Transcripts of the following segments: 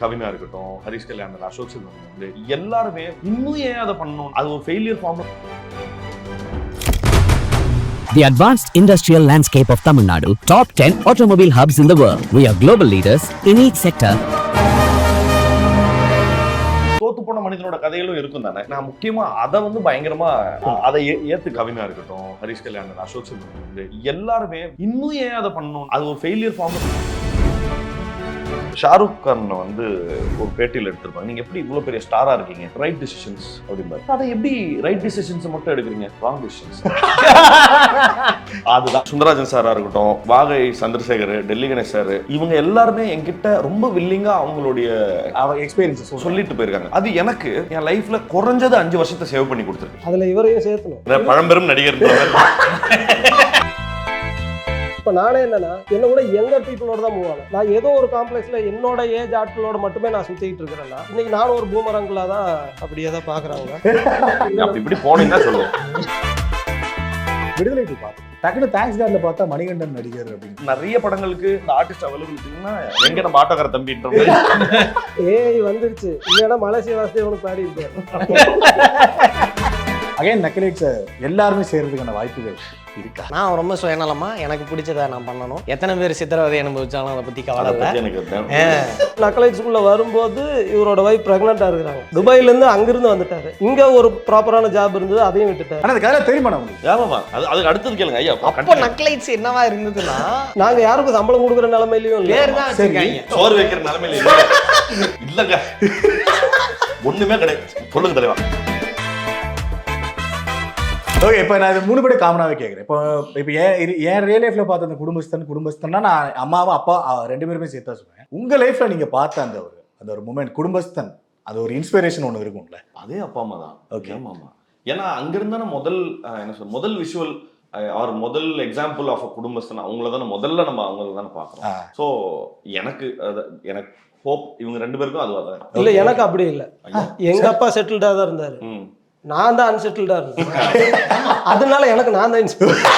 கவினா இருக்கட்டும், ஹரிஷ் கல்யாண், அசோக் செல்வன் வந்து எல்லாருமே இன்னும் ஏன் அதை பண்ணணும், அது ஒரு failure form. The advanced industrial landscape of Tamil Nadu, top 10 automobile hubs in the world. We are global leaders in each sector. தோத்து போன மனிதனோட கதைகளும் இருக்கும் தானே. நான் முக்கியமா அதை வந்து பயங்கரமா அதை ஏத்து கவினா இருக்கட்டும், ஹரிஷ் கல்யாண், அசோக் செல்வன் வந்து எல்லாருமே இன்னும் ஏன் அதை பண்ணணும், அது ஒரு ஃபெயிலியர் ஃபார்ம். ஷாருக் கான் வந்து ஒரு பேட்டியில் எடுத்திருப்பாங்க, நீங்க எப்படி இவ்வளவு பெரிய ஸ்டாரா இருக்கீங்க, ரைட் டிசிஷன்ஸ் அப்படிம்பாரு. அதை எப்படி ரைட் டிசிஷன்ஸ் மட்டும் எடுக்கிறீங்க, ராங் டிசிஷன்ஸ். அதுதான் சுந்தரராஜன் சாரா இருக்கட்டும், வாகை சந்திரசேகர், டெல்லி கணேஷ் சார், இவங்க எல்லாருமே என்கிட்ட ரொம்ப வில்லிங்கா அவங்களுடைய எக்ஸ்பீரியன்ஸ் சொல்லிட்டு போயிருக்காங்க. அது எனக்கு என் லைஃப்ல குறைஞ்சது 5 வருஷத்தை சேவ் பண்ணி கொடுத்துருக்கு. அதுல இவரையும் சேர்த்தணும், பழம்பெரும் நடிகர். இப்போ நானே என்னன்னா என்ன கூட யங்கர் பீப்புளோட தான் மூவ் ஆனேன். நான் ஏதோ ஒரு காம்ப்ளெக்ஸ்ல என்னோட ஏஜ் ஆட்களோட மட்டுமே நான் சுத்திட்டு இருக்கிறேன்னா இன்னைக்கு நானும் ஒரு பூமரங்களா தான் அப்படியே தான் பாக்குறாங்க. இப்படி போனீங்கன்னா சொல்லுவோம். விடுதலை பார்த்து டக்குனு தேங்க்ஸ் கார்டில் பார்த்தா மணிகண்டன் நடிகர் அப்படின்னு நிறைய படங்களுக்கு இந்த ஆர்டிஸ்ட் அவைலபிலிட்டின்னா எங்க நம்ம ஆட்டோக்கார தம்பின்ற மாதிரி ஏய் வந்துருச்சு. இல்லைன்னா மலேசியா வாசுதேவனுக்கு பாடி இருப்பாரு. அகைன் நக்கலைட்ஸ் எல்லாருமே சேர்றதுக்கான வாய்ப்புகள் இருக்கா? நான் ரொம்ப சுயநலமா எனக்கு பிடிச்சதை நான் பண்ணணும். எத்தனை பேர் சித்திரவதை அனுபவிச்சாலும் அதை பத்தி கவலை இல்லை. நக்கலைட்ஸ்குள்ள வரும்போது இவரோட வைஃப் பிரெக்னெண்டா இருக்கிறாங்க. துபாயில இருந்து அங்கிருந்து வந்துட்டாரு. இங்க ஒரு ப்ராப்பரான ஜாப் இருந்தது, அதையும் விட்டுட்டாரு. ஆனா அது கதை தெரியுமா நமக்கு? ஆமாமா, அதுக்கு அடுத்தது கேளுங்க ஐயா. அப்போ நக்கலைட்ஸ் என்னவா இருந்ததுன்னா நாங்க யாருக்கும் சம்பளம் கொடுக்குற நிலைமையிலயும் பேர் தான் வச்சிருக்காங்க, சோறு வைக்கிற நிலைமையில இல்லங்க, ஒண்ணுமே கிடையாது. சொல்லுங்க தலைவா. ஓகே, இப்போ நான் இது 3 பேர் காமனாகவே கேட்குறேன். இப்போ என் ரியல் லைஃப்ல பார்த்த அந்த குடும்பஸ்தன்னா நான் அம்மாவும் அப்பா 2 பேருமே சேர்த்தா சொல்லுவேன். உங்க லைஃப்ல நீங்க பார்த்த அந்த ஒரு மூமெண்ட் குடும்பஸ்தன், அது ஒரு இன்ஸ்பிரேஷன் ஒன்று இருக்கும்ல, அதே அப்பா அம்மா தான். ஓகே, ஆமாமா. ஏன்னா அங்க இருந்தான முதல் விஷுவல் ஆர் முதல் எக்ஸாம்பிள் ஆஃப் அ குடும்பஸ்தன் அவங்கள தானே முதல்ல நம்ம அவங்கள தானே பார்க்குறோம். ஸோ எனக்கு ஹோப் இவங்க 2 பேருக்கும் அதுவாக தான் இல்லை. எனக்கு அப்படி இல்லை. எங்க அப்பா செட்டில்டா தான் இருந்தாரு, நான் தான் அன்செட்டில்டா இருந்தேன். அதனால எனக்கு நான் தான் இன்ஸ்பிரேஷன்.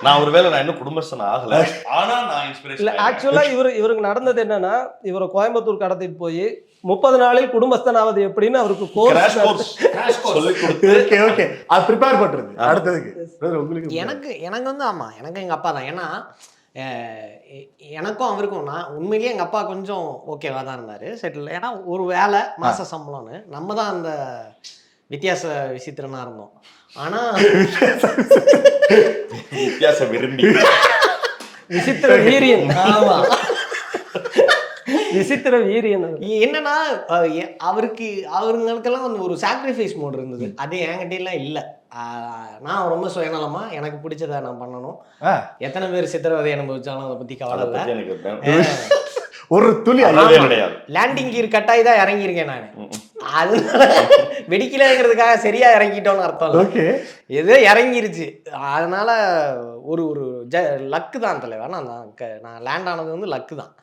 நான் ஒருவேளை நான் இன்னும் குடும்பஸ்தன் ஆகல, ஆனா நான் இன்ஸ்பிரேஷன் இல்ல. ஆக்சுவலா இவருக்கு நடந்தது என்னன்னா, இவரை கோயம்புத்தூர் கடத்திட்டு போய் 30 நாளில் குடும்பஸ்தன் ஆவது எப்படின்னு அவருக்கு கோர்ஸ் சொல்லி கொடுத்து ஓகே ஓகே அது ப்ரிப்பேர் பண்றது அடுத்ததுக்கு. உங்களுக்கு எனக்கு வந்து ஆமா, எனக்கு எங்க அப்பா தான். ஏன்னா எனக்கும் அவருக்கும் நான் உண்மையிலேயே எங்கள் அப்பா கொஞ்சம் ஓகேவா தான் இருந்தார், செட்டில். ஏன்னா ஒரு வேலை மாத சம்பளம்னு நம்ம தான் அந்த வித்தியாச விசித்திரனா இருந்தோம். ஆனா வித்தியாச விரும்பி விசித்திர வீரியன். ஆமா, விசித்திர வீரியன். என்னன்னா அவருங்களுக்கெல்லாம் வந்து ஒரு சாக்ரிஃபைஸ் மோட் இருந்தது, அது என்கிட்டலாம் இல்லை. நான் ரொம்ப சுயநலமா எனக்கு பிடிச்சதை நான் பண்ணணும். எத்தனை பேர் சித்திரவதை அனுபவிச்சாலும் அதை பத்தி கவலை இல்லை. ஒரு துளி கிடையாது. லேண்டிங் கீர் கட்டாயி தான் இறங்கியிருக்கேன் நான். அதனால வெடிக்கலைங்கிறதுக்காக சரியா இறங்கிட்டோம்னு அர்த்தம் இல்லை, எதோ இறங்கிருச்சு. அதனால ஒரு லக்கு தான் தலைவா. நான் லேண்ட் ஆனது வந்து லக்கு தான்.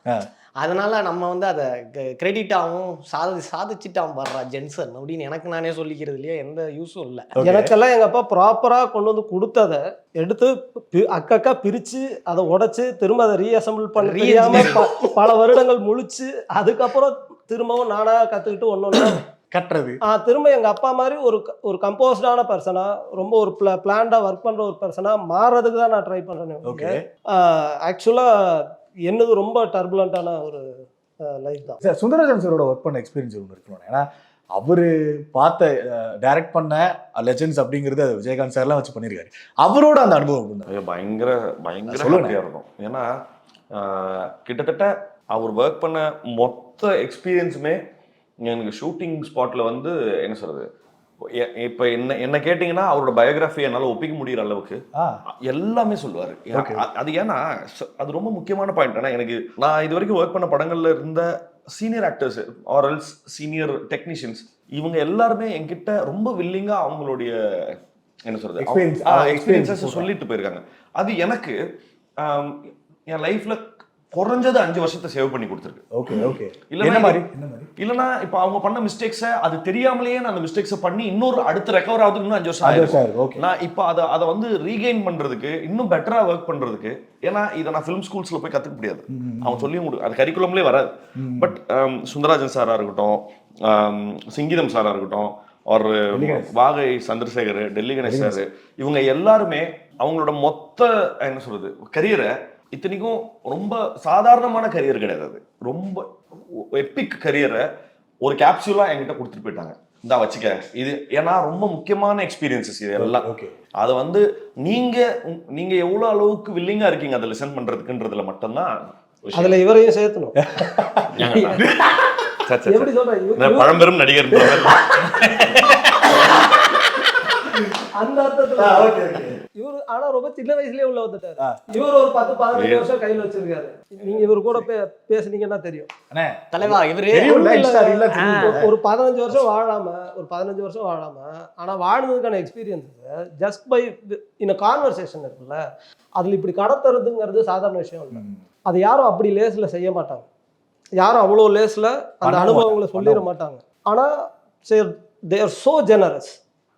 அதனால நம்ம வந்து அதை கிரெடிட்டாகவும் சாதிச்சுட்டான் பாடுறா ஜென்சன் அப்படின்னு எனக்கு நானே சொல்லிக்கிறதுலயே எந்த யூஸும் இல்லை. எனக்கெல்லாம் எங்க அப்பா ப்ராப்பரா கொண்டு வந்து கொடுத்ததை எடுத்து அக்கா பிரிச்சு அதை உடைச்சு திரும்ப அதை ரீஅசம்பிள் பண்ண பல வருடங்கள் முழிச்சு அதுக்கப்புறம் திரும்பவும் நானா கத்துக்கிட்டு ஒன்னொன்னு கட்டுறது. திரும்ப எங்க அப்பா மாதிரி ஒரு கம்போஸ்டான பர்சனா, ரொம்ப ஒரு பிளான்டா ஒர்க் பண்ற ஒரு பர்சனா மாறுறதுக்கு தான் நான் ட்ரை பண்றேன். ஆக்சுவலா என்னது ரொம்ப டர்புலண்டான ஒரு லைஃப் தான். சார், சுந்தரராஜன் சாரோட ஒர்க் பண்ண எக்ஸ்பீரியன்ஸ் ஒன்று இருக்கணும். ஏன்னா அவரு பார்த்த டைரக்ட் பண்ண லெஜெண்ட்ஸ் அப்படிங்கிறது அது விஜயகாந்த் சார்லாம் வச்சு பண்ணியிருக்காரு. அவரோட அந்த அனுபவம் பயங்கர ஹாப்பியாக இருக்கும். ஏன்னா கிட்டத்தட்ட அவர் ஒர்க் பண்ண மொத்த எக்ஸ்பீரியன்ஸுமே எனக்கு ஷூட்டிங் ஸ்பாட்ல வந்து என்ன சொல்றது, இப்போ என்ன கேட்டீங்கன்னா அவரோட பயோகிராஃபி என்னால் ஒப்பிக்க முடிகிற அளவுக்கு எல்லாமே சொல்லுவார். அது ஏன்னா அது ரொம்ப முக்கியமான பாயிண்ட். ஏன்னா எனக்கு நான் இது வரைக்கும் ஒர்க் பண்ண படங்கள்ல இருந்த சீனியர் ஆக்டர்ஸ் ஆர்எல்ஸ் சீனியர் டெக்னீஷியன்ஸ் இவங்க எல்லாருமே என்கிட்ட ரொம்ப வில்லிங்கா அவங்களுடைய என்ன சொல்றது எக்ஸ்பீரியன்ஸஸ் சொல்லிட்டு போயிருக்காங்க. அது எனக்கு என் லைஃப்ல குறைஞ்சது 5 வருஷத்தை சேவ் பண்ணி கொடுத்துருக்கு. ஓகே இல்லைன்னா என்ன மாதிரி இல்லைன்னா இப்போ அவங்க பண்ண மிஸ்டேக்ஸை அது தெரியாமலேயே நான் அந்த மிஸ்டேக்ஸை பண்ணி இன்னொரு அடுத்து ரெக்கவர் ஆகுதுக்கு இன்னும் 5 வருஷம் ஆயிடும். ஓகே நான் இப்போ அதை வந்து ரீகெயின் பண்றதுக்கு இன்னும் பெட்டரா ஒர்க் பண்றதுக்கு, ஏன்னா இதை நான் ஃபிலிம் ஸ்கூல்ஸ்ல போய் கத்துக்க முடியாது, அவங்க சொல்லியும் அது கரிக்குலம்லேயே வராது. பட் சுந்தரராஜன் சாரா இருக்கட்டும், சிங்கிதம் சாரா இருக்கட்டும், ஒரு வாகை சந்திரசேகர், டெல்லி கணேஷ் சார், இவங்க எல்லாருமே அவங்களோட மொத்த என்ன சொல்றது கரியரை, இத்தனைக்கும் ரொம்ப சாதாரணமான கரியர் கிடையாது, அது ரொம்ப எப்பிக் கரியரை ஒரு கேப்சூலா என்கிட்ட கொடுத்துட்டு போயிட்டாங்க. இந்த வச்சுக்க இது, ஏன்னா ரொம்ப முக்கியமான எக்ஸ்பீரியன்சஸ் இது எல்லாம். அதை வந்து நீங்க எவ்வளவு அளவுக்கு வில்லிங்கா இருக்கீங்க அதை லிசன் பண்றதுக்குன்றதுல மட்டும்தான். அதுல இவரையும் சேர்த்தணும். எப்படி சொல்றேன், பழம்பெரும் நடிகர் அந்த அர்த்தத்துல இவரு ஆனா ரொம்ப சின்ன வயசுலயே உள்ள வந்துட்டாரு. இவர் ஒரு 10-15 வருஷம் கையில வச்சிருக்காரு. நீங்க இவர் கூட பேசுனீங்கன்னா தெரியும். தலைவா இவரு ஒரு 15 வருஷம் வாழாம ஆனா வாழ்ந்ததுக்கான experience just by in conversation இருக்குல்ல, அதுல இப்படி கடத்துறதுங்கிறது சாதாரண விஷயம் இல்லை. அது யாரும் அப்படி லேஸ்ல செய்ய மாட்டாங்க, யாரும் அவ்வளோ லேஸ்ல அந்த அனுபவங்களை சொல்லிட மாட்டாங்க. ஆனா தே ஆர் சோ ஜெனரஸ்,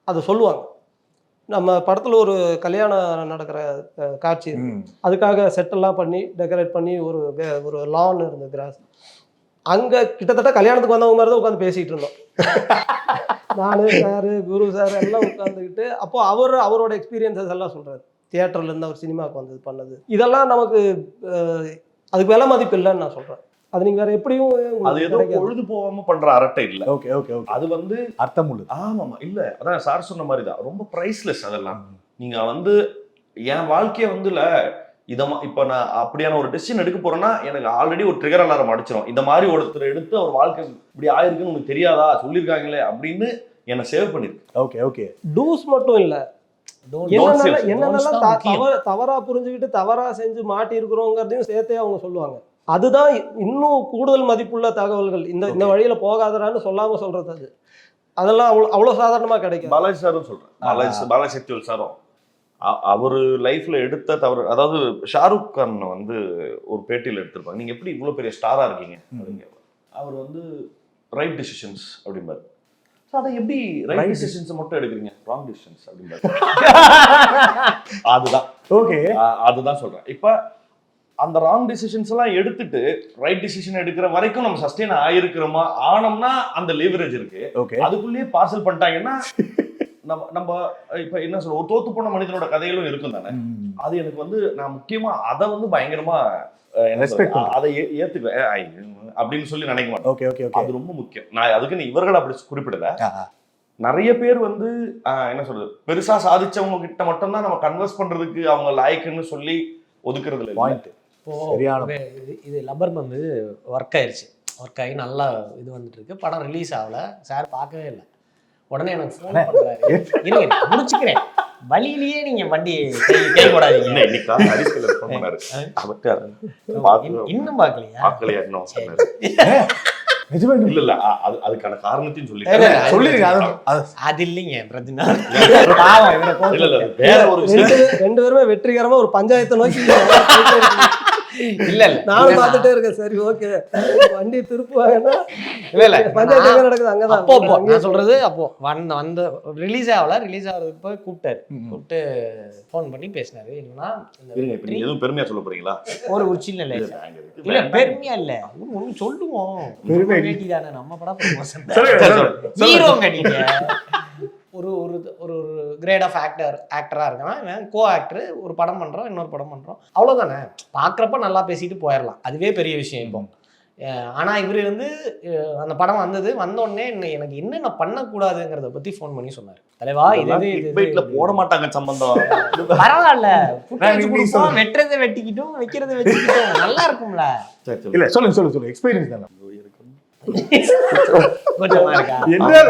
அதை சொல்லுவாங்க. நம்ம படத்துல ஒரு கல்யாணம் நடக்கிற காட்சி, அதுக்காக செட்டெல்லாம் பண்ணி டெக்கரேட் பண்ணி ஒரு லான் இருந்த கிராஸ், அங்க கிட்டத்தட்ட கல்யாணத்துக்கு வந்தவங்க மாதிரி தான் உட்காந்து பேசிட்டு இருந்தோம். நானு சாரு, குரு சார் எல்லாம் உட்காந்துக்கிட்டு, அப்போ அவரோட எக்ஸ்பீரியன்சஸ் எல்லாம் சொல்றாரு. தியேட்டர்ல இருந்து அவர் சினிமாவுக்கு வந்தது பண்ணது இதெல்லாம் நமக்கு அதுக்கு விலை மதிப்பு இல்லைன்னு நான் சொல்றேன். அது நீங்க வேற எப்படியும் அது ஏதோ பொழுது போகாம பண்ற அரட்டை இல்ல. ஓகே அது வந்து அர்த்தம் உள்ளது. ஆமாமா இல்ல, அதான் சார் சொன்ன மாதிரி தான், ரொம்ப பிரைஸ்லெஸ் அதெல்லாம். நீங்க வந்து என் வாழ்க்கைய வந்து இப்ப நான் அப்படியான ஒரு டெசிஷன் எடுக்க போறேன்னா எனக்கு ஆல்ரெடி ஒரு ட்ரிகர் அலாரம் அடிச்சிடும். இந்த மாதிரி ஒருத்தர் எடுத்து அவர் வாழ்க்கை இப்படி ஆயிருக்குன்னு உனக்கு தெரியாதா, சொல்லியிருக்காங்களே அப்படின்னு என்னை சேவ் பண்ணிருக்கு. ஓகே டூஸ் மட்டும் இல்ல, என்னென்னலாம் தவறா புரிஞ்சுக்கிட்டு தவறா செஞ்சு மாட்டி இருக்கிறோங்கிறதையும் சேர்த்தே அவங்க சொல்லுவாங்க. அதுதான் இன்னும் கூடுதல் மதிப்புள்ள தகவல்கள். இந்த வழியில போகாதரான்னு சொல்லாம சொல்றது அது. அதெல்லாம் அவ்வளவு சாதாரணமா கிடைக்கும். பாலாஜி சாரும் சொல்றேன், பாலாஜி சக்திவேல் சாரும் அவரு லைஃப்ல எடுத்த தவறு, அதாவது ஷாருக் கான் வந்து ஒரு பேட்டியில எடுத்திருப்பாங்க, நீங்க எப்படி இவ்வளவு பெரிய ஸ்டாரா இருக்கீங்க அப்படிங்க. அவர் வந்து ரைட் டிசிஷன்ஸ் அப்படிம்பாரு. அதை எப்படி ரைட் டிசிஷன்ஸ் மட்டும் எடுக்கிறீங்க, ராங் டிசிஷன்ஸ் அப்படிம்பாரு. அதுதான் சொல்றேன். இப்ப அந்த ராங் டிசிஷன்ஸ் எல்லாம் எடுத்துட்டு ரைட் டிசிஷன் எடுக்கிற வரைக்கும் நம்ம சஸ்டெயின் ஆயிருக்கிறோமா, ஆனோம்னா அந்த லிவரேஜ் இருக்கு. அதுக்குள்ளேயே பார்சல் பண்ணிட்டாங்கன்னா நம்ம இப்ப என்ன சொல்ற, ஒரு தோத்து போன மனிதனோட கதைகளும் இருக்கும் தானே. அது எனக்கு வந்து நான் முக்கியமா அதை வந்து பயங்கரமா அதை ஏத்துக்குவேன் அப்படின்னு சொல்லி நினைக்க மாட்டேன். அது ரொம்ப முக்கியம். நான் அதுக்கு இவர்கள் அப்படி குறிப்பிடல. நிறைய பேர் வந்து என்ன சொல்றது, பெருசா சாதிச்சவங்க கிட்ட மட்டும்தான் நம்ம கன்வர்ஸ் பண்றதுக்கு அவங்க லாய்க்குன்னு சொல்லி ஒதுக்குறது இல்லை. இது லப்பர் வந்து ஒர்க் ஆகி நல்லா இது வந்துட்டு இருக்கு. படம் ரிலீஸ் ஆகல, சார் பார்க்கவே இல்லை. உடனே எனக்கு ஃபோன் பண்றாரு, இருங்க முடிச்சுக்கிறேன், வழியிலேயே நீங்க வண்டி கை போடாதீங்க. இன்னும் பார்க்கலையா? இல்ல அதுக்கான காரணத்தையும் சொல்லிருங்க. அது இல்லைங்க பிரச்சனை. வேற ஒரு ரெண்டு பேருமே வெற்றிகரமா ஒரு பஞ்சாயத்தை நோக்கி இல்ல நானும் பார்த்துட்டே இருக்கேன். சரி ஓகே, வண்டி திருப்புவாங்கன்னா பஞ்சாயத்து நடக்குது அங்கதான். அப்போ நான் சொல்றது, அப்போ வந்த ரிலீஸ் ஆகிறதுக்கு போய் கூப்பிட்டு ஃபோன் பண்ணி பேசினாரு. என்னன்னா எதுவும் பெருமையா சொல்ல போறீங்களா? ஒரு சின்ன இல்ல பெருமையா இல்ல, ஒண்ணு சொல்லுவோம், தானே நம்ம படம் ஹீரோ கட்டிங்க. ஒரு ஒரு கிரேட் ஆஃப் ஆக்டரா இருக்கான், கோ ஆக்டர், ஒரு படம் பண்றோம், இன்னொரு படம் பண்றோம், அவ்வளவுதானே. பாக்குறப்ப நல்லா பேசிட்டு போயிடலாம், அதுவே பெரிய விஷயம். இப்போ ஆனா இவரு வந்து அந்த படம் வந்த உடனே எனக்கு என்னென்ன பண்ணக்கூடாதுங்கிறத பத்தி ஃபோன் பண்ணி சொன்னாரு. தலைவா இது போட மாட்டாங்க சம்பந்தம், பரவாயில்ல, வெட்டுறதை வெட்டிக்கிட்டும் வைக்கிறத வச்சுக்கிட்டும் நல்லா இருக்கும்ல. இல்ல சொல்லுங்க எக்ஸ்பீரியன்ஸ் தானே கொஞ்சமா இருக்கா?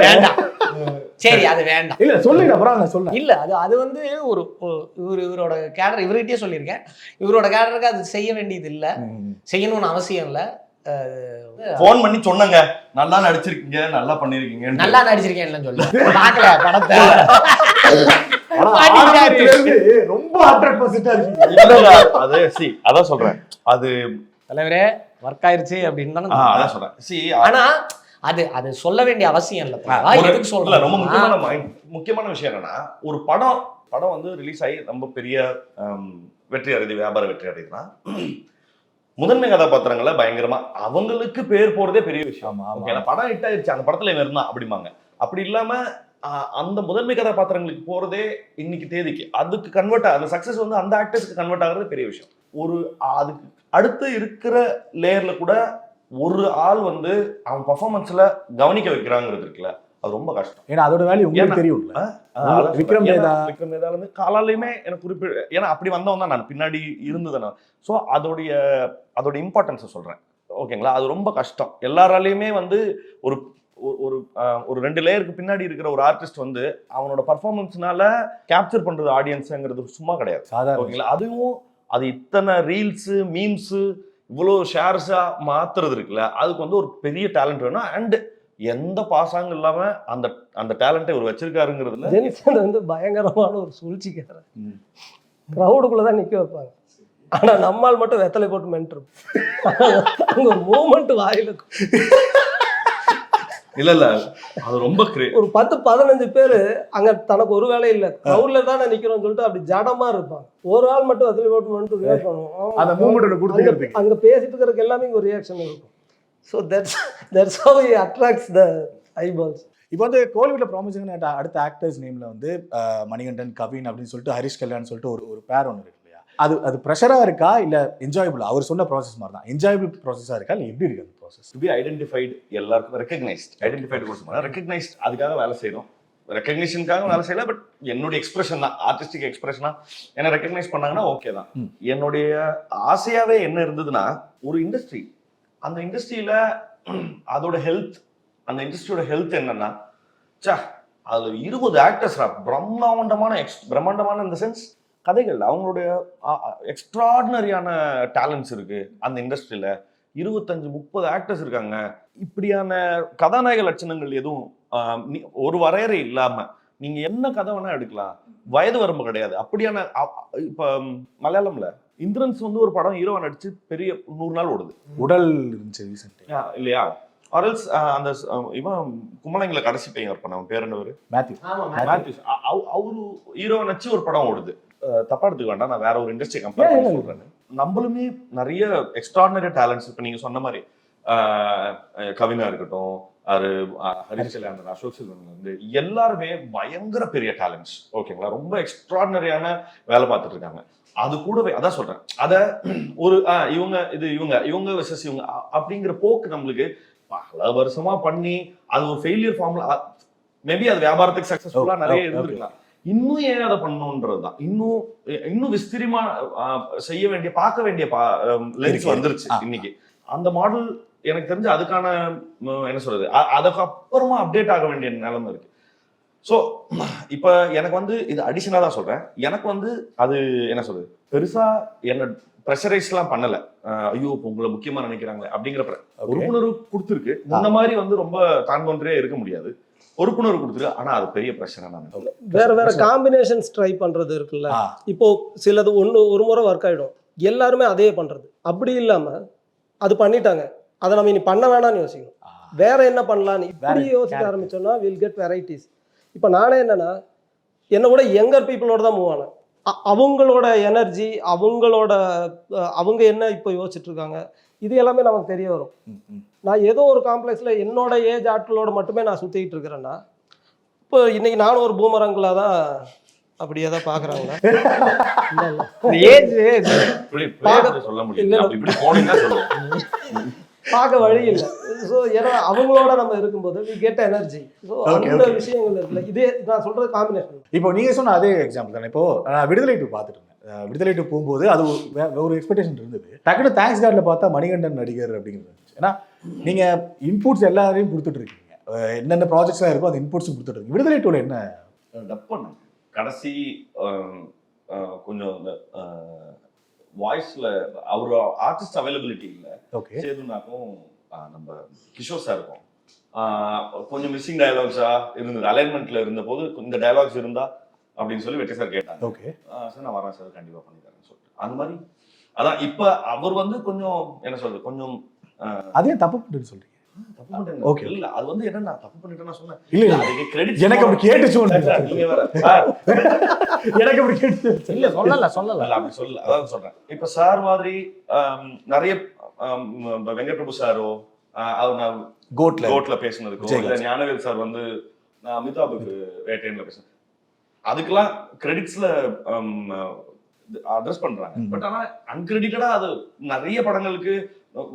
வேண்டாம், சரி அது வேண்டாம். இல்ல சொல்லுங்க, அப்புறம் சொல்லுங்க. இல்ல அது வந்து ஒரு இவரோட கேரக்டர், இவர்கிட்டயே சொல்லியிருக்கேன், இவரோட கேரக்டருக்கு அது செய்ய வேண்டியது இல்ல, செய்யணும்னு அவசியம் இல்ல. போன் பண்ணி சொன்னங்க, நல்லா நடிச்சிருக்கீங்க, நல்லா பண்ணிருக்கீங்க, நல்லா நடிச்சிருக்கேன் சொல்லு, பார்க்கல படத்தை ரொம்ப 100% அதான் சொல்றேன். அது தலைவரே ஒர்க் ஆயிருச்சு அப்படின்னு தானே அதான் சொல்றேன். See, ஆனா அது சொல்ல வேண்டிய அவசியம் இல்ல தலைவா. எதுக்கு இல்ல, சொல்ல ரொம்ப முக்கியமான விஷயம் என்னன்னா, ஒரு படம் வந்து ரிலீஸ் ஆகி ரொம்ப பெரிய வெற்றி அடையுது, வியாபார வெற்றி அடையுதுன்னா முதன்மை கதாபாத்திரங்களை பயங்கரமா அவங்களுக்கு பேர் போறதே பெரிய விஷயம். ஓகே, படம் ஹிட் ஆயிடுச்சு, அந்த படத்துல இவன் இருந்தான் அப்படிம்பாங்க. அப்படி இல்லாம அந்த முதன்மை கதாபாத்திரங்களுக்கு போறதே இன்னைக்கு தேதிக்கு அதுக்கு கன்வெர்ட் அந்த சக்சஸ் வந்து அந்த ஆக்டர்ஸ்க்கு கன்வெர்ட் ஆகுறது பெரிய விஷயம். அதுக்கு அடுத்து இருக்கிற லேயர்ல கூட ஒரு ஆள் வந்து அவன் பர்ஃபார்மன்ஸ்ல கவனிக்க வைக்கிறாங்கிறது இருக்குல்ல, அது ரொம்ப கஷ்டம். ஏன்னா அதோட வேல்யூ உங்களுக்கு தெரியும். விக்ரம் வேதால இருந்து காலாலையுமே எனக்கு குறிப்பிட, ஏன்னா அப்படி வந்தவன் தான் நான், பின்னாடி இருந்தது. ஸோ அதோட இம்பார்ட்டன்ஸை சொல்றேன். ஓகேங்களா, அது ரொம்ப கஷ்டம். எல்லாராலையுமே வந்து ஒரு ஒரு ஒரு 2 லேயருக்கு பின்னாடி இருக்கிற ஒரு ஆர்டிஸ்ட் வந்து அவனோட பர்ஃபார்மன்ஸ்னால கேப்சர் பண்றது ஆடியன்ஸுங்கிறது சும்மா கிடையாது. ஓகேங்களா, அதுவும் அது இத்தனை ரீல்ஸ் மீம்ஸ் இவ்வளோ ஷேர்ஸா மாத்துறது இருக்குல்ல, அதுக்கு வந்து ஒரு பெரிய டேலண்ட் வேணும். அண்ட் எந்த பாசாங்க இல்லாம அந்த டேலண்ட்டை ஒரு வச்சிருக்காருங்கிறதுல ஜெனிசன் வந்து பயங்கரமான ஒரு சூழ்ச்சிக்காரன். க்ரௌடுக்குள்ளதான் நிக்க வைப்பாங்க. ஆனா நம்மால் மட்டும் வெத்தலை போட்டு மென்றும் அங்க ஒரு மூமெண்ட் வாயில இல்ல அது ரொம்ப ஒரு 10-15 பேரு அங்க தனக்கு ஒரு வேலை இல்ல, க்ரௌட்ல தானே நிக்கிறோம்னு சொல்லிட்டு அப்படி ஜடமா இருப்பாங்க. ஒரு ஆள் மட்டும் வெத்தலை போட்டு மென்ட்டு ரியாக்ட் பண்ணுவோம். அந்த மூமெண்ட் கொடுத்து அங்க பேசிட்டு இருக்கிறதுக்கு எல்லாமே இங்க ஒரு ரியாக்ஷன் இருக்கும். So that's how he attracts the eyeballs. இப்போ வந்து கோலிவுட்ல ப்ராமிசிங் அடுத்த ஆக்டர்ஸ் நேம்ல வந்து மணிகண்டன், கவின் அப்படின்னு சொல்லிட்டு ஹரிஷ் கல்யாண் சொல்லிட்டு ஒரு பேர் ஒன்று இருக்கு இல்லையா? அது ப்ரெஷரா இருக்கா இல்ல என்ஜாயபிளா? அவர் சொன்ன ப்ராசஸ் மாதிரி தான் என்ஜாயபிள் ப்ராசஸா இருக்கா இல்ல எப்படி இருக்கு அந்த ப்ராசஸ்? டு பி ஐடென்டிஃபைடு, எல்லாருக்கும் ரெகக்னைஸ்ட் கொடுத்து ரெகக்னைஸ்ட், அதுக்காக வேலை செய்யணும். ரெகக்னிஷனுக்காக வேலை செய்யல, பட் என்னுடைய எக்ஸ்பிரஷன் தான், ஆர்டிஸ்டிக் எக்ஸ்பிரஷனா என்ன ரெகக்னைஸ் பண்ணாங்கன்னா ஓகே தான். என்னுடைய ஆசையாவே என்ன இருந்ததுன்னா, ஒரு இண்டஸ்ட்ரி, அந்த இண்டஸ்ட்ரியில அதோட ஹெல்த், அந்த இண்டஸ்ட்ரியோட ஹெல்த் என்னன்னா, அதுல 20 ஆக்டர்ஸ் பிரம்மாண்டமான இந்த சென்ஸ் கதைகள், அவங்களுடைய எக்ஸ்ட்ராடினரியான டேலண்ட்ஸ் இருக்கு அந்த இண்டஸ்ட்ரியில. 25-30 ஆக்டர்ஸ் இருக்காங்க. இப்படியான கதாநாயக லட்சணங்கள் எதுவும் ஒரு வரையறை இல்லாம நீங்க என்ன கதை வேணா எடுக்கலாம், வயது வரம்பு கிடையாது. அப்படியான இப்ப மலையாளம்ல இந்திரன்ஸ் வந்து ஒரு படம் ஹீரோவா நடிச்சு பெரிய 100 நாள் ஓடுது. உடல் இருந்துச்சு இல்லையா? ஆர்எல்ஸ் அந்த இவன் கும்பலைங்களை கடைசி பையன் ஒர்க் பண்ண, அவன் பேர் என்ன? மேத்யூஸ். அவரு ஹீரோவா நடிச்சு ஒரு படம் ஓடுது. தப்பா எடுத்துக்க வேண்டாம், நான் வேற ஒரு இண்டஸ்ட்ரி கம்பேர் பண்ணி சொல்றேன். நம்மளுமே நிறைய எக்ஸ்ட்ராடினரி டேலண்ட்ஸ், இப்ப நீங்க சொன்ன மாதிரி கவினா இருக்கட்டும், ஹரிஷ் கல்யாண், அசோக் செல்வன் வந்து எல்லாருமே பயங்கர பெரிய டேலண்ட்ஸ். ஓகேங்களா, ரொம்ப எக்ஸ்ட்ராடினரியான வேலை பார்த்துட்டு இருக்காங்க. அது கூடவே அதான் சொல்றேன், அத ஒரு இவங்க வெர்சஸ் இவங்க அப்படிங்கிற போக்கு நம்மளுக்கு பல வருஷமா பண்ணி அது ஒரு ஃபெயிலியர் ஃபார்ம்ல, மேபி அது வியாபாரத்துக்கு சக்சஸ்ஃபுல்லா நிறைய இருந்திருக்கலாம். இன்னும் ஏன் அதை பண்ணணும்ன்றதுதான், இன்னும் விஸ்திரமா செய்ய வேண்டிய, பார்க்க வேண்டிய லென்ஸ் வந்துருச்சு இன்னைக்கு. அந்த மாடல் எனக்கு தெரிஞ்சு அதுக்கான என்ன சொல்றது, அதுக்கப்புறமா அப்டேட் ஆக வேண்டிய நிலைமை இருக்கு. ஸோ இப்போ எனக்கு வந்து இது அடிஷனலா தான் சொல்றேன். எனக்கு வந்து அது என்ன சொல்றது, பெருசா என்ன ப்ரெஷரைஸ்லாம் பண்ணல. ஐயோ இப்போ உங்களை முக்கியமா நினைக்கிறாங்க அப்படிங்கிற பொறுப்புணர்வு கொடுத்துருக்கு. இந்த மாதிரி வந்து ரொம்ப தான்கொன்றே இருக்க முடியாது, பொறுப்புணர்வு கொடுத்துருக்கு. ஆனா அது பெரிய பிரச்சனை. நான் வேற காம்பினேஷன்ஸ் ட்ரை பண்றது இருக்குல்ல, இப்போ சிலது ஒரு முறை ஒர்க் ஆயிடும், எல்லாருமே அதே பண்றது. அப்படி இல்லாம அது பண்ணிட்டாங்க, அதை நம்ம இனி பண்ண வேணாம்னு யோசிக்கணும். வேற என்ன பண்ணலான்னு இப்படி யோசிக்க ஆரம்பிச்சோம்னா வில் கெட் வெரைட்டிஸ். இப்போ நானே என்னன்னா, என்னை விட யங்கர் பீப்புளோட தான் மூவ் ஆனேன். அவங்களோட எனர்ஜி, அவங்க என்ன இப்போ யோசிச்சுட்டு இருக்காங்க, இது எல்லாமே நமக்கு தெரிய வரும். நான் ஏதோ ஒரு காம்ப்ளெக்ஸ்ல என்னோட ஏஜ் ஆட்களோட மட்டுமே நான் சுத்திக்கிட்டு இருக்கிறேன்னா, இப்போ இன்னைக்கு நானும் ஒரு பூமரங்களா தான் அப்படியே தான் பாக்குறாங்க. சொல்ல முடியும், பார்க்க வழி இல்லை. ஸோ ஏன்னா அவங்களோட நம்ம இருக்கும்போது we get energy. ஸோ அந்த விஷயங்கள் இருக்குல்ல, இதே நான் சொல்றது காம்பினேஷன். இப்போ நீங்க சொன்ன அதே எக்ஸாம்பிள் தானே. இப்போ நான் விடுதலை 2 பார்த்துட்டு இருந்தேன். விடுதலை 2 போகும்போது அது ஒரு எக்ஸ்பெக்டேஷன் இருந்தது. டக்குனு தேங்க்ஸ் கார்டில் பார்த்தா மணிகண்டன் நடிகர் அப்படிங்கிறது இருந்துச்சு. ஏன்னா நீங்க இன்புட்ஸ் எல்லாரையும் கொடுத்துட்டு இருக்கீங்க, என்னென்ன ப்ராஜெக்ட்ஸ்லாம் இருக்கோ அந்த இன்புட்ஸும் கொடுத்துட்டு இருக்கீங்க. விடுதலை 2ல என்ன டப் பண்ண கடைசி கொஞ்சம் வாய்ஸ்ல அவர் ஆர்டிஸ்ட் அவைலபிலிட்டி இல்லை. சேதுனாக்கும் நம்ம கிஷோர் சாருக்கும் கொஞ்சம் மிஸ்ஸிங் டயலாக்ஸா இருந்தது. அலைன்மெண்ட்ல இருந்த போது இந்த டயலாக்ஸ் இருந்தா அப்படின்னு சொல்லி வெற்றி சார் கேட்டாங்க. ஓகே சார் நான் வரேன் சார், கண்டிப்பா பண்ணி தரேன்னு சொல்லிட்டு அந்த மாதிரி அதான் இப்ப அவர் வந்து கொஞ்சம் என்ன சொல்றது கொஞ்சம் அதே தப்பு பண்ணுன்னு சொல்றீங்க. தப்பு பண்ணிட்டேன். Okay. இல்ல அது வந்து என்னன்னா தப்பு பண்ணிட்டேன்னு நான் சொன்னேன். இல்ல இல்ல அதுக்கு credits எனக்கு அப்படி கேட்டுச்சு ஒண்ணு. நீங்க வேற. சார், எனக்கு அப்படி கேட்டுச்சு. இல்ல சொல்லல இல்ல அப்படி சொல்லல. அதான் சொல்றேன். இப்ப சார் மாதிரி நிறைய வெங்கட் பிரபு சாரோ அவர் நான் கோட்ல பேசினதுக்கோ இல்ல ஞானவேல் சார் வந்து நான் அமிதாபுக்கு வேட்டையன்ல பேசினேன், அதுக்கெல்லாம் கிரெடிட்ஸ்ல அட்ரஸ் பண்றாங்க. பட் ஆனா அன்கிரெடிட்டடா அது நிறைய படங்களுக்கு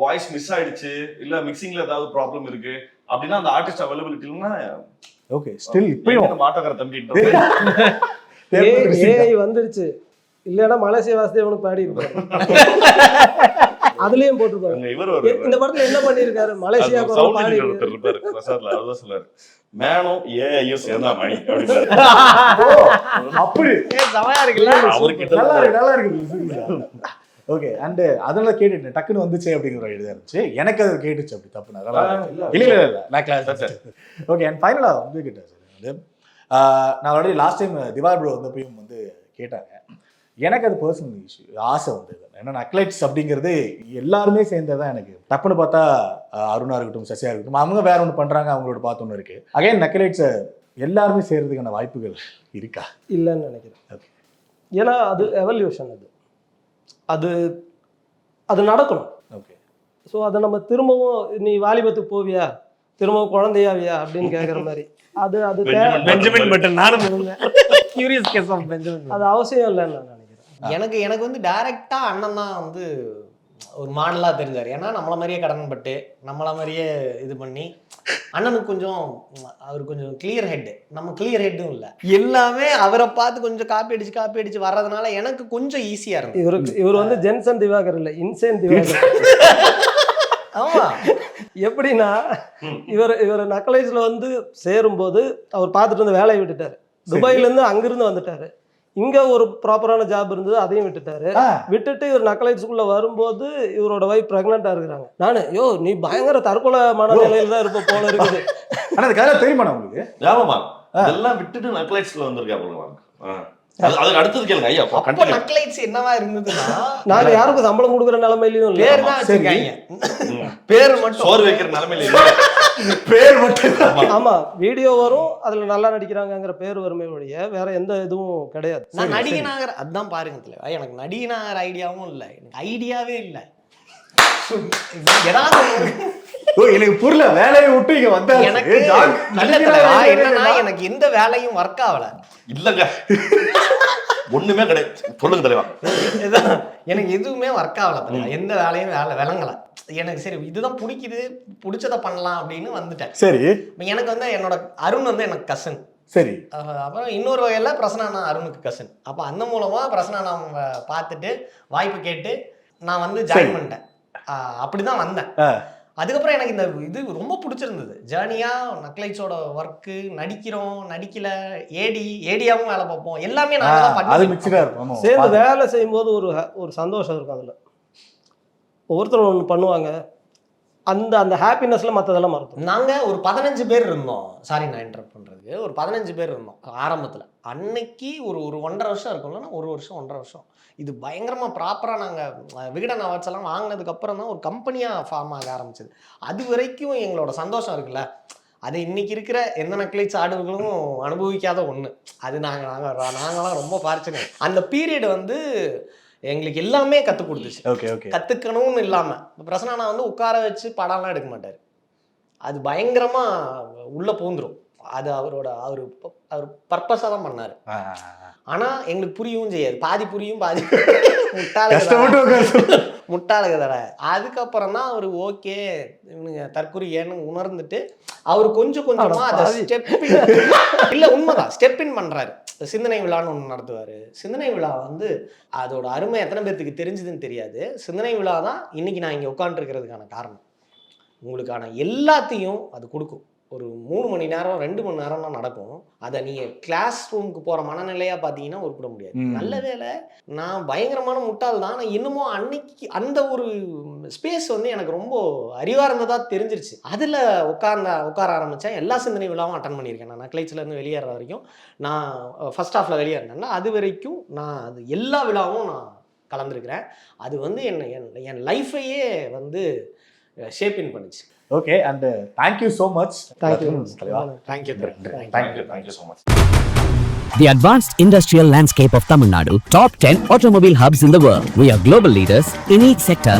வாய்ஸ் மிஸ் ஆயிடுச்சு இல்ல மிக்சிங்ல ஏதாவது ப்ராப்ளம் இருக்கு அப்படின்னா அந்த ஆர்டிஸ்ட் அவைலபிலிட்டி இல்லைன்னா ஓகே ஸ்டில் இப்பயும் மாட்டக்கார தம்பி ஏஐ வந்துருச்சு. இல்லைன்னா மலேசியா வாசுதேவனுக்கு பாடி இருப்பாரு. அதுலயும் போட்டுருப்பாரு. இவர் ஒரு இந்த படத்துல என்ன பண்ணிருக்காரு, மலேசியா சவுண்ட் பாடி இன்ஜினியர் இருப்பாரு பிரசாத்ல, அதுதான் சொல்றாரு மேனும் ஏஐயும் சேர்ந்தா மணி அப்படின்றாரு. அப்படி சமையா இருக்குல்ல. அவர்கிட்ட நல்லா இருக்கு. ஓகே அண்ட் அதெல்லாம் கேட்டுட்டேன் டக்குன்னு வந்துச்சு அப்படிங்கிற ஒரு இதா இருந்துச்சு. எனக்கு அது கேட்டுச்சு அப்படி தப்பு இல்ல நான் கிளாஸ். ஓகே அண்ட் ஃபைனலாக வந்து கேட்டேன் சார் வந்து நான் ஆல்ரெடி லாஸ்ட் டைம் திவார் ப்ரோ வந்தப்பையும் வந்து கேட்டாங்க. எனக்கு அது பர்சனல் இஷ்யூ ஆசை வந்து ஏன்னா நக்லைட்ஸ் அப்படிங்கிறது எல்லாருமே சேர்ந்ததான். எனக்கு டப்புன்னு பார்த்தா அருணா இருக்கட்டும் சசியா இருக்கட்டும் அவங்க வேற ஒன்று பண்றாங்க, அவங்களோட பார்த்து ஒன்று இருக்கு. அகைன் நக்லைட்ஸை எல்லாருமே சேர்றதுக்கான வாய்ப்புகள் இருக்கா? இல்லைன்னு நினைக்கிறேன். ஏன்னா அது எவல்யூஷன், அது அது நடக்கணும். ஓகே ஸோ அதை நம்ம திரும்பவும் நீ வாலிபத்துக்கு போவியா திரும்பவும் குழந்தையாவியா அப்படின்னு கேட்குற மாதிரி அது அது பெஞ்சமின் பட்டன் நானும் கியூரியஸ் கேஸ் ஆஃப் பெஞ்சமின். அது அவசியம் இல்லைன்னு நான் நினைக்கிறேன். எனக்கு வந்து டைரக்டா அண்ணன் தான் வந்து ஒரு மாடலா தெரிஞ்சாரு. ஏன்னா நம்மள மாதிரியே கடன்பட்டு நம்மள மாதிரியே இது பண்ணி அண்ணனுக்கு கொஞ்சம் அவர் கொஞ்சம் கிளியர் ஹெட், நம்ம கிளியர் ஹெட்டும் இல்லை. எல்லாமே அவரை பார்த்து கொஞ்சம் காப்பி அடிச்சு வர்றதுனால எனக்கு கொஞ்சம் ஈஸியா இருந்தது. இவர் வந்து ஜென்சன் திவாகர் இல்லை, இன்சேன் திவாகர். ஆமா எப்படின்னா இவர் நக்கலைஸ்ல வந்து சேரும்போது அவர் பார்த்துட்டு வந்து வேலையை விட்டுட்டாரு. துபாயில இருந்து அங்கிருந்து வந்துட்டாரு. இங்க ஒரு ப்ராப்பரான ஜாப் இருந்தது, அதையும் விட்டுட்டாரு. விட்டுட்டு இவர் நக்கலைட்ஸ்குள்ள வரும்போது இவரோட வைஃப் பிரெக்னெண்டா இருக்கிறாங்க. நானு யோ நீ பயங்கர தற்கொலை மனநிலையில தான் இருப்ப போல இருக்குது. ஆனா அது கதை தெரியுமா உங்களுக்கு? ஆமாமா இதெல்லாம் விட்டுட்டு நக்லைட்ஸ்ல வந்திருக்கா போலுங்க. அதுக்கு அடுத்தது கேளுங்க ஐயா. அப்ப நக்லைட்ஸ் என்னவா இருந்ததுன்னா நாங்க யாருக்கும் சம்பளம் கொடுக்குற நிலைமையிலும் பேர் தான் வச்சிருக்காங்க. பேர் மட்டும் சோறு வைக்கிற நிலைமையில இல்ல, பேர் மட்டும். ஆமா வீடியோ வரும், அதுல நல்லா நடிக்கிறாங்கிற பேர் வறுமை ஒழிய வேற எந்த இதுவும் கிடையாது. நான் நடிகனாகிற அதான் பாருங்க தலைவா, எனக்கு நடிகனாகிற ஐடியாவும் இல்லை, எனக்கு ஐடியாவே இல்லை. எனக்கு புரியல வேலையை விட்டு இங்க வந்தா எனக்கு என்னன்னா எனக்கு எந்த வேலையும் ஒர்க் ஆகல. இல்லங்க ஒண்ணுமே கிடையாது. சொல்லுங்க தலைவா. எனக்கு எதுவுமே ஒர்க் ஆகல தலைவா, எந்த வேலையும் விளங்கல. எனக்கு சரி இதுதான் பிடிச்சதை பண்ணலாம் அப்படின்னு வந்துட்டேன். சரி எனக்கு வந்து என்னோட அருண் வந்து எனக்கு கசன். சரி அப்புறம் இன்னொரு வகையில பிரசன்னா அருணுக்கு கசன். அப்ப அந்த மூலமா பிரசன்னா பார்த்துட்டு வாய்ப்பு கேட்டு நான் வந்து ஜாயின் பண்ணிட்டேன். அப்படிதான் வந்தேன். அதுக்கப்புறம் எனக்கு இந்த இது ரொம்ப பிடிச்சிருந்தது. ஜேர்னியா நக்லைட்ஸோட ஒர்க்கு, நடிக்கிறோம் நடிக்கல, ஏடியாவும் வேலை பார்ப்போம், எல்லாமே நான் சேர்ந்து வேலை செய்யும்போது ஒரு சந்தோஷம் இருக்கும். அதுல ஒவ்வொருத்தரும் ஒன்று பண்ணுவாங்க, அந்த ஹாப்பினஸ்ல மற்றதெல்லாம் மறக்கும். நாங்கள் ஒரு 15 பேர் இருந்தோம். சாரி நான் இன்டரப்ட் பண்ணுறதுக்கு. ஒரு 15 பேர் இருந்தோம் ஆரம்பத்தில். அன்னைக்கு ஒரு 1.5 வருஷம் இருக்கும்லன்னா 1 வருஷம் 1.5 வருஷம் இது பயங்கரமாக ப்ராப்பராக நாங்கள் விகடன் அவார்ட்ஸ் எல்லாம் வாங்கினதுக்கப்புறம் தான் ஒரு கம்பெனியாக ஃபார்ம் ஆக ஆரம்பிச்சது. அது வரைக்கும் எங்களோட சந்தோஷம் இருக்குல்ல, அது இன்னைக்கு இருக்கிற எந்த நக்லைட்ஸ் ஆடுகளும் அனுபவிக்காத ஒன்று. அது நாங்களாம் ரொம்ப பார்த்துனேன். அந்த பீரியட் வந்து எங்களுக்கு எல்லாமே கற்றுக் கொடுத்துச்சு. கற்றுக்கணும்னு இல்லாமல் பிரசன்னா வந்து உட்கார வச்சு படம்லாம் எடுக்க மாட்டார். அது பயங்கரமாக உள்ளே பூந்துரும். அது அவர் பர்பஸாக தான் பண்ணார். ஆனால் எங்களுக்கு புரியவும் செய்யாது. பாதி புரியும் பாதி முட்டாளுக தர. அதுக்கப்புறம் தான் அவர் ஓகே இவனுங்க தற்குறியேன்னு உணர்ந்துட்டு அவர் கொஞ்சம் கொஞ்சமாக அதை ஸ்டெப்பின் இல்லை உண்மைதான் ஸ்டெப்பின் பண்ணுறாரு. சிந்தனை விழான்னு ஒன்று நடத்துவார். சிந்தனை விழா வந்து அதோட அருமை எத்தனை பேர்த்துக்கு தெரிஞ்சுதுன்னு தெரியாது. சிந்தனை விழா தான் இன்னைக்கு நான் இங்கே உட்காந்துருக்கிறதுக்கான காரணம். உங்களுக்கான எல்லாத்தையும் அது கொடுக்கும். ஒரு 3 மணி நேரம் 2 மணி நேரம் தான் நடக்கும். அதை நீங்கள் கிளாஸ் ரூமுக்கு போகிற மனநிலையாக பார்த்தீங்கன்னா உருப்பிட முடியாது. நல்ல வேலை நான் பயங்கரமான முட்டாள் தான். ஆனால் இன்னமும் அன்னைக்கு அந்த ஒரு ஸ்பேஸ் வந்து எனக்கு ரொம்ப அறிவாக இருந்ததாக தெரிஞ்சிருச்சு. அதில் உட்கார ஆரம்பித்தேன். எல்லா சிந்தனை விழாவும் அட்டன் பண்ணியிருக்கேன். நான் நக்லைட்ஸ்லேருந்து வெளியேற வரைக்கும் நான் ஃபர்ஸ்ட் ஹாஃபில் வெளியேறினேன்னா அது வரைக்கும் நான் அது எல்லா விழாவும் நான் கலந்துருக்கிறேன். அது வந்து என் லைஃபையே வந்து ஷேப்பின் பண்ணுச்சு. Okay, and thank you so much. Thank you. Thank you. Thank you so much. The advanced industrial landscape of Tamil Nadu. Top 10 automobile hubs in the world. We are global leaders in each sector.